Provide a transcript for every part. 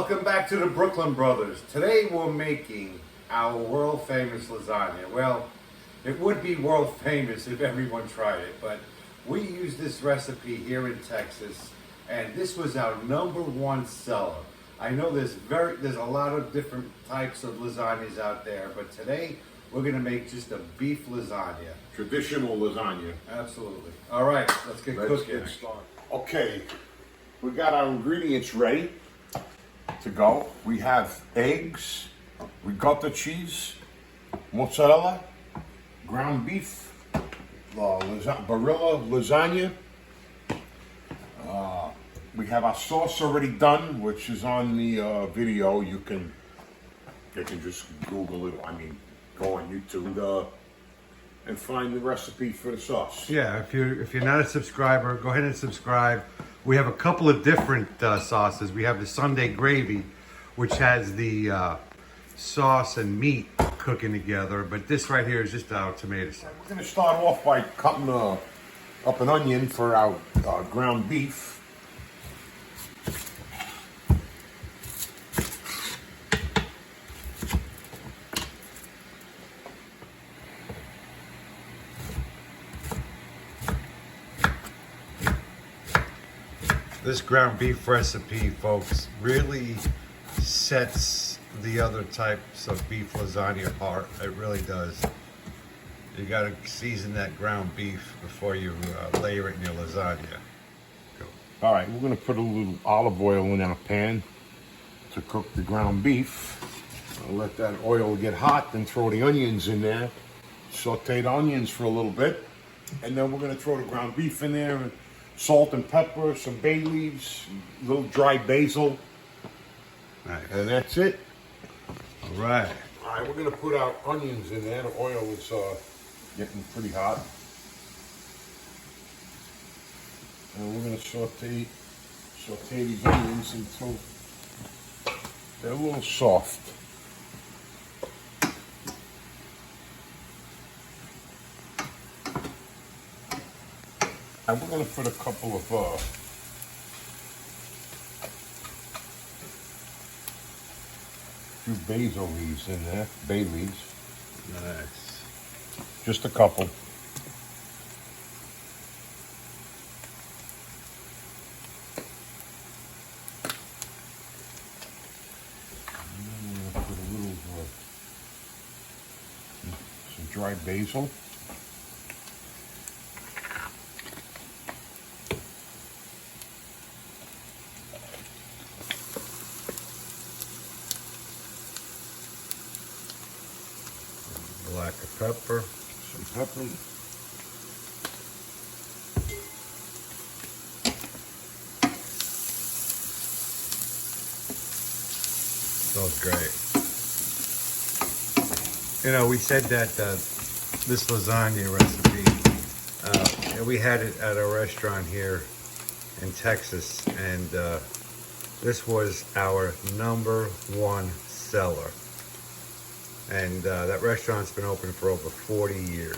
Welcome back to the Brooklyn Brothers. Today we're making our world famous lasagna. Well, it would be world famous if everyone tried it, but we use this recipe here in Texas, and this was our #1 seller. I know there's a lot of different types of lasagnas out there, but today we're going to make just a beef lasagna. Traditional lasagna. Absolutely. All right, let's get cooking. Get started. Okay, we got our ingredients ready to go. We have eggs, ricotta cheese, mozzarella, ground beef, Barilla lasagna. We have our sauce already done, which is on the video. You can just Google it. Go on YouTube and find the recipe for the sauce. Yeah, if you're not a subscriber, go ahead and subscribe. We have a couple of different sauces. We have the Sunday gravy, which has the sauce and meat cooking together, but this right here is just our tomato sauce. We're going to start off by cutting up an onion for our ground beef. This ground beef recipe, folks, really sets the other types of beef lasagna apart. It really does. You got to season that ground beef before you layer it in your lasagna. Go. All right, we're going to put a little olive oil in our pan to cook the ground beef. I'll let that oil get hot, then throw the onions in there. Saute the onions for a little bit, and then we're going to throw the ground beef in there. And salt and pepper, some bay leaves, a little dry basil. Nice. And that's it. All right. All right, we're going to put our onions in there. The oil is getting pretty hot. And we're going to saute these onions until they're a little soft. And we're going to put a couple of few basil leaves in there, bay leaves. Nice. Just a couple. And then we're going to put a little some dry basil. Black pepper. Some pepper. Smells great. You know, we said that this lasagna recipe, we had it at a restaurant here in Texas, and this was our #1 seller. And that restaurant's been open for over 40 years.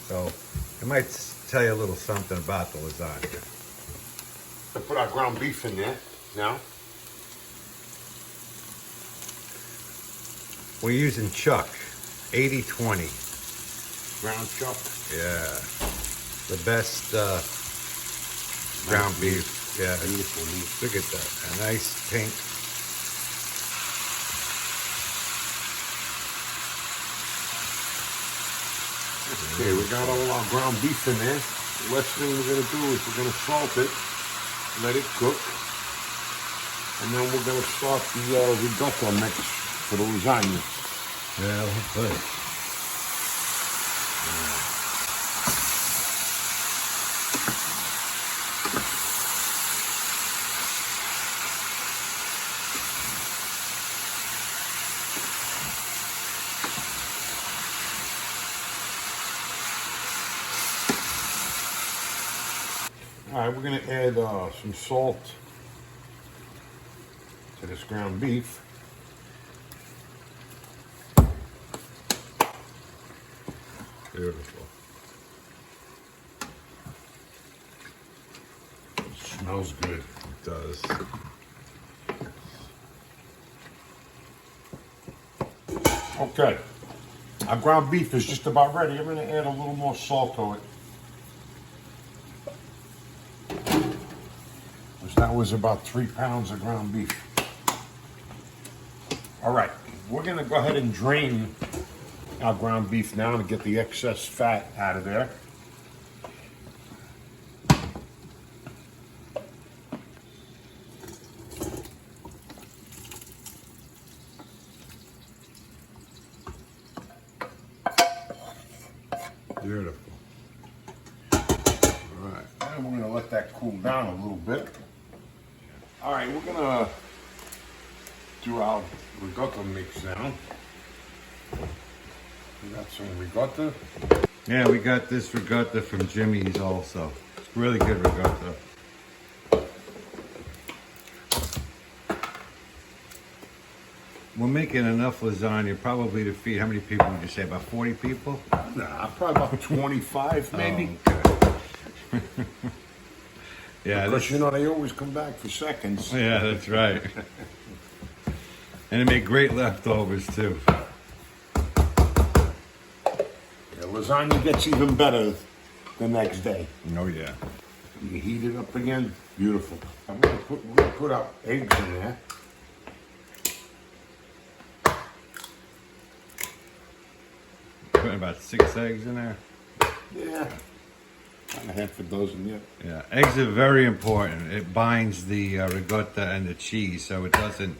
So I might tell you a little something about the lasagna. I put our ground beef in there now. We're using chuck, 80/20. Ground chuck. Yeah, the best ground beef. Yeah, Beautiful meat. look at that, a nice pink. Okay, we got all our ground beef in there. The last thing we're going to do is we're going to salt it, let it cook, and then we're going to start the ricotta mix for the lasagna. Yeah, good. All right, we're going to add some salt to this ground beef. Beautiful. It smells good. It does. Okay, our ground beef is just about ready. I'm gonna add a little more salt to it. That was about 3 pounds of ground beef. All right, we're gonna go ahead and drain our ground beef now to get the excess fat out of there. Beautiful. All right, and we're gonna let that cool down a little bit. All right, we're gonna do our ricotta mix now. We got some ricotta. Yeah, we got this ricotta from Jimmy's also. It's really good ricotta. We're making enough lasagna probably to feed, how many people would you say, about 40 people? Nah, probably about 25 maybe. Oh, okay. Yeah, Because you know they always come back for seconds. yeah, that's right. And they make great leftovers too. Yeah, lasagna gets even better the next day. Oh yeah. You heat it up again, beautiful. We're gonna put our eggs in there. Putting about 6 eggs in there. Yeah, about a half a dozen, yeah. Yeah, eggs are very important. It binds the ricotta and the cheese so it doesn't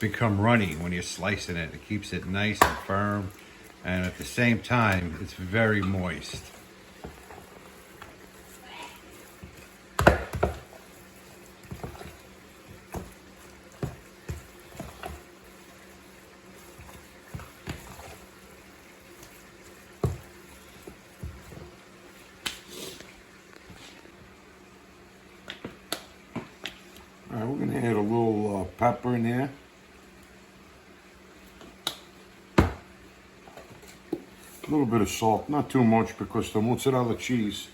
become runny when you're slicing it. It keeps it nice and firm, and at the same time, it's very moist. All right, we're gonna add a little pepper in there. A little bit of salt, not too much because the mozzarella cheese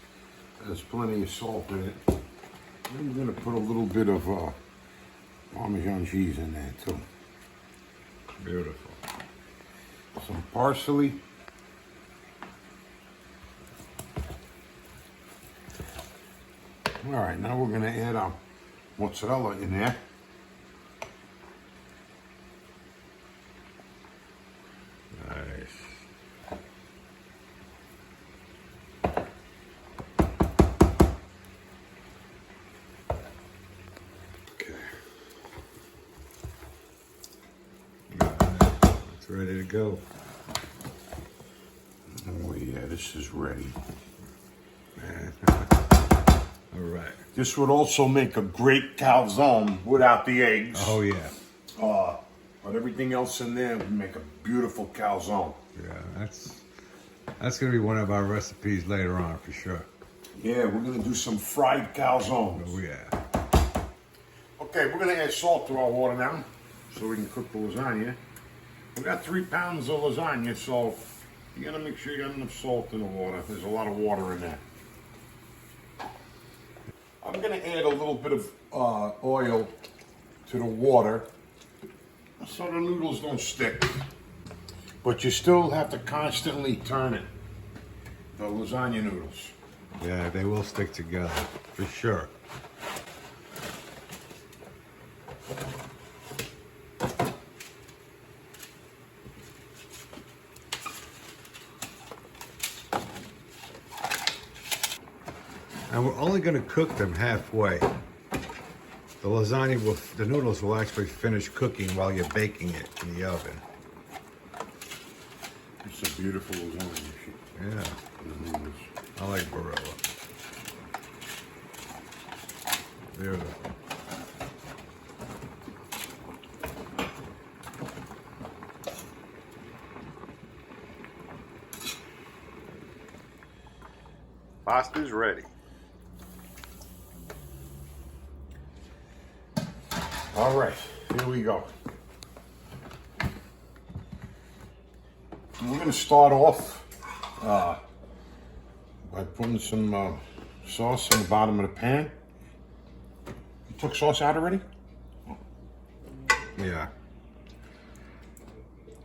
has plenty of salt in it. I'm gonna put a little bit of parmesan cheese in there too. Beautiful. Some parsley. All right, now we're gonna add our mozzarella in there. Nice. Okay. It's ready to go. Oh yeah, this is ready. All right. This would also make a great calzone without the eggs. Oh yeah. But everything else in there would make a beautiful calzone. Yeah, that's gonna be one of our recipes later on for sure. Yeah, we're gonna do some fried calzones. Oh yeah. Okay, we're gonna add salt to our water now so we can cook the lasagna. We got 3 pounds of lasagna, so you gotta make sure you got enough salt in the water. There's a lot of water in there. I'm gonna add a little bit of oil to the water so the noodles don't stick. But you still have to constantly turn it, the lasagna noodles. Yeah, they will stick together for sure. And we're only going to cook them halfway. The lasagna will, the noodles will actually finish cooking while you're baking it in the oven. It's a beautiful lasagna. Yeah, The noodles. I like Barilla. Beautiful. Pasta's ready. All right, here we go. We're gonna start off by putting some sauce in the bottom of the pan. You took sauce out already? Yeah.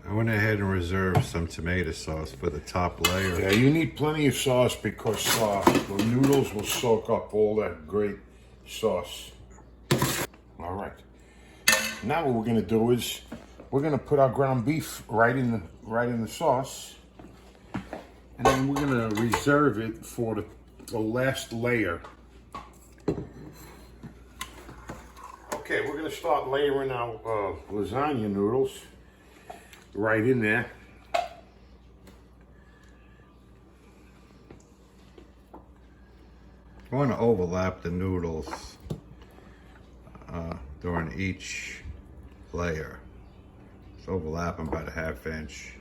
I went ahead and reserved some tomato sauce for the top layer. Yeah, you need plenty of sauce because the noodles will soak up all that great sauce. All right. Now what we're gonna do is we're gonna put our ground beef right in the sauce, and then we're gonna reserve it for the last layer. Okay, we're gonna start layering our lasagna noodles right in there. I want to overlap the noodles during each layer. Just overlap them about a ½ inch.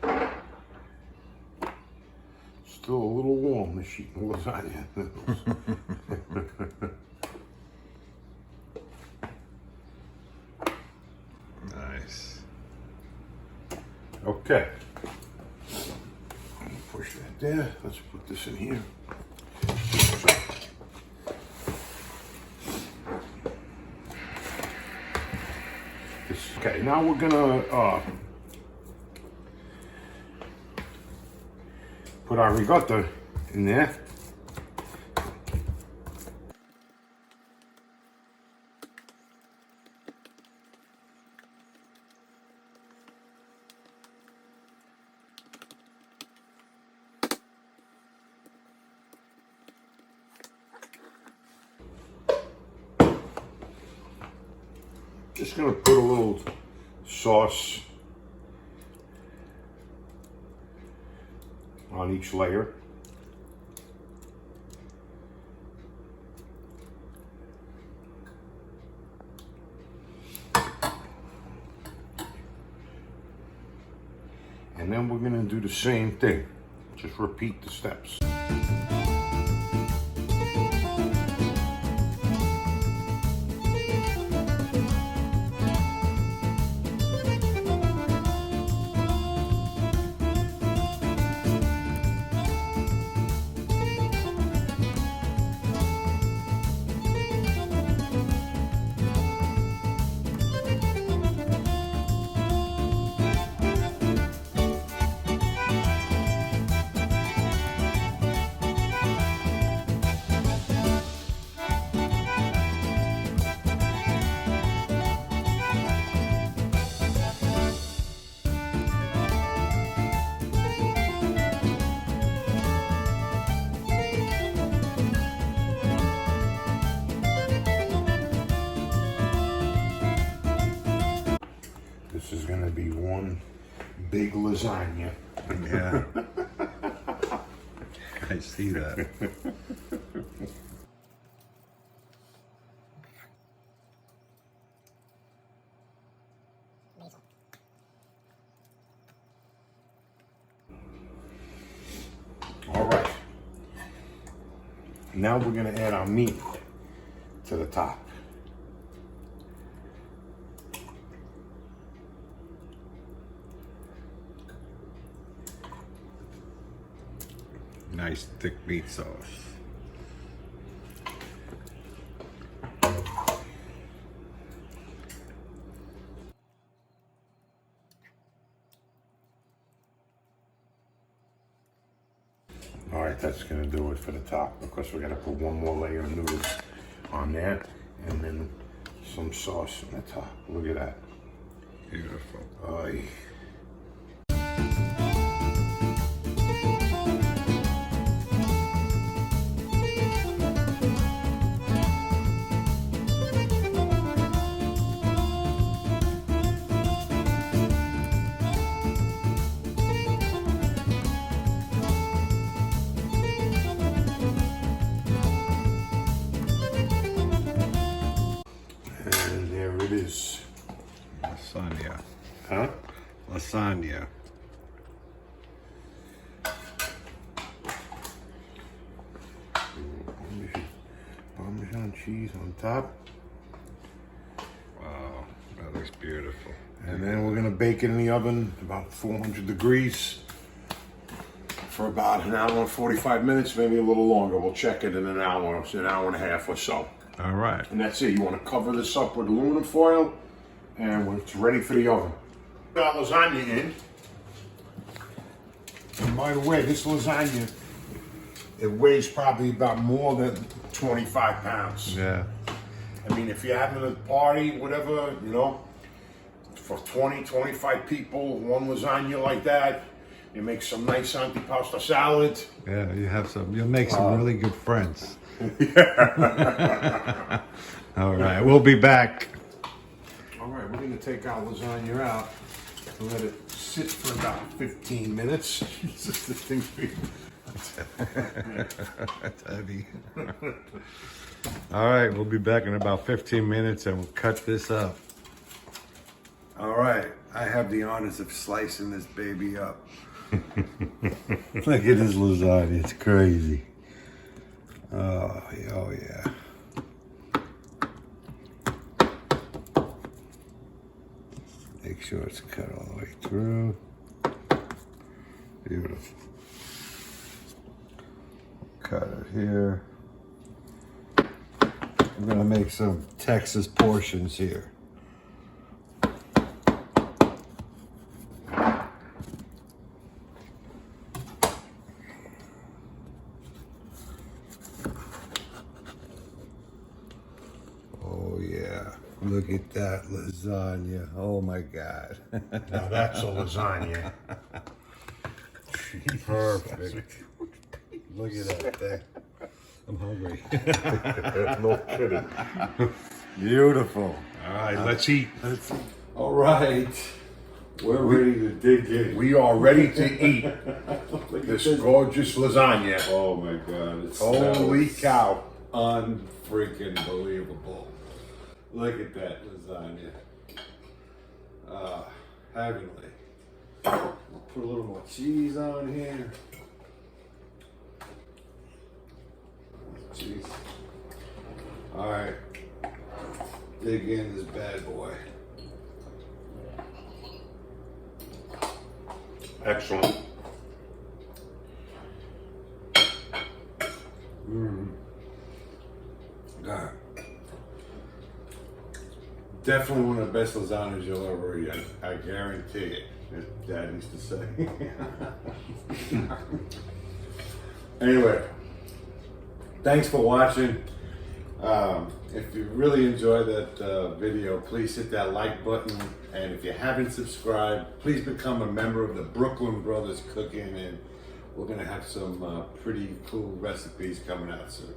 Still a little warm, the sheet of lasagna noodles. Nice. Okay. Push that there. Let's put this in here. Okay, now we're gonna put our ricotta in there. Just gonna put a little sauce on each layer. And then we're gonna do the same thing. Just repeat the steps. This is gonna be one big lasagna. Yeah. I see that. All right. Now we're gonna add our meat to the top. Nice thick meat sauce. All right, that's gonna do it for the top because we're gonna put one more layer of noodles on there and then some sauce on the top. Look at that. Beautiful. Aye. And there it is. Lasagna. Huh? Lasagna. Parmesan cheese on top. Wow, that looks beautiful. And then we're gonna bake it in the oven about 400 degrees for about an hour and 45 minutes, maybe a little longer. We'll check it in an hour and a half or so. All right. And that's it. You want to cover this up with aluminum foil, and when it's ready for the oven. Put our lasagna in. by the way, this lasagna, it weighs probably about more than 25 pounds. Yeah. I mean, if you're having a party, whatever, you know, for 20, 25 people, one lasagna like that, you make some nice antipasta salad. Yeah, you'll make some really good friends. All right, we'll be back. All right, we're going to take our lasagna out and let it sit for about 15 minutes. Jesus, this thing's big. That's heavy. All right, we'll be back in about 15 minutes and we'll cut this up. All right, I have the honors of slicing this baby up. Look at this lasagna, it's crazy. Oh yeah. Make sure it's cut all the way through. Beautiful. Cut it here. I'm gonna make some Texas portions here. Oh yeah, look at that lasagna. Oh my God. Now that's a lasagna. Perfect. Look at that thing. I'm hungry. No kidding. Beautiful. All right, let's eat. All right. We're ready to dig in. We are ready to eat this gorgeous lasagna. Oh my God. It's Holy cow. unfreaking believable. Look at that lasagna. Heavenly. I'll put a little more cheese on here. Cheese. All right. Dig in this bad boy. Excellent. God. Definitely one of the best lasagnas you'll ever eat. I guarantee it. As Dad used to say. Anyway, thanks for watching. If you really enjoyed that video, please hit that like button. And if you haven't subscribed, please become a member of the Brooklyn Brothers Cooking. And we're going to have some pretty cool recipes coming out soon.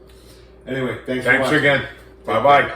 Anyway, thanks for watching. Again. Bye-bye.